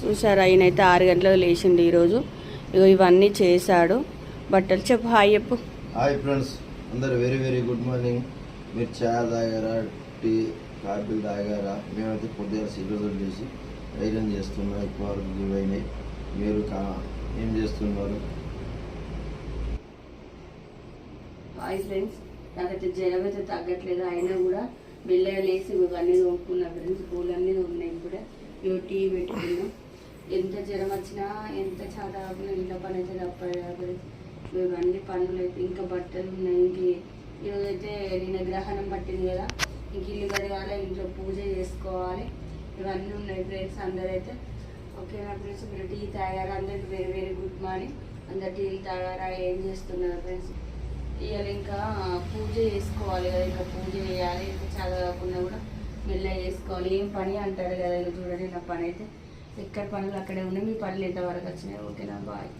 చూసారు, ఆయన అయితే 6 గంటలకు లేచిండు ఈరోజు. ఇగో ఇవన్నీ చేశాడు. బట్టలు చెప్పు, హాయ్ చెప్పు. హాయ్ ఫ్రెండ్స్, అందరు వెరీ వెరీ గుడ్ మార్నింగ్. మీరు చాయ్ తాగారా, టీ కాఫీలు తాగారా? మేమైతే పొద్దుగా సిగ్గులు చేసి ఐరన్ చేస్తున్నా. ఎక్కువ వరకు అయినాయి. మీరు ఏం చేస్తున్నారు? హాయ్ ఫ్రెండ్స్, నాకైతే జ్వరం అయితే తగ్గట్లేదు. అయినా కూడా మెల్లగా లేసి అన్నీ తోముకున్నా ఫ్రెండ్స్. పూలన్నీ ఉన్నాయి. కూడా ఇవి టీ పెట్టుకున్నాం. ఎంత జ్వరం వచ్చినా ఎంత చాలా ఇంట్లో పని అయితే తప్పదు. మేము అన్ని పనులు అయితే ఇంకా బట్టలు ఉన్నాయి. ఇంక ఈరోజైతే నిన్న గ్రహణం పట్టింది కదా, ఇంక ఇల్లు కడగాలి, ఇంట్లో పూజ చేసుకోవాలి. ఇవన్నీ ఉన్నాయి ఫ్రెండ్స్. అందరైతే ఓకేనా ఫ్రెండ్స్? మీరు టీ తాగారా? అందరికి వెరీ వెరీ గుడ్ మార్నింగ్. అందరు టీలు తాగారా? ఏం చేస్తున్నారు ఫ్రెండ్స్? ఇవాళ ఇంకా పూజ చేసుకోవాలి కదా, ఇంకా పూజ చేయాలి. ఇంకా చాలా కాకుండా కూడా మెల్లగా చేసుకోవాలి. ఏం పని అంటారు కదా, ఇలా చూడండి. నా పని అయితే ఎక్కడ పనులు అక్కడే ఉన్నాయి. మీ పనులు ఎంతవరకు వచ్చినాయి? ఓకేనా? బాయ్.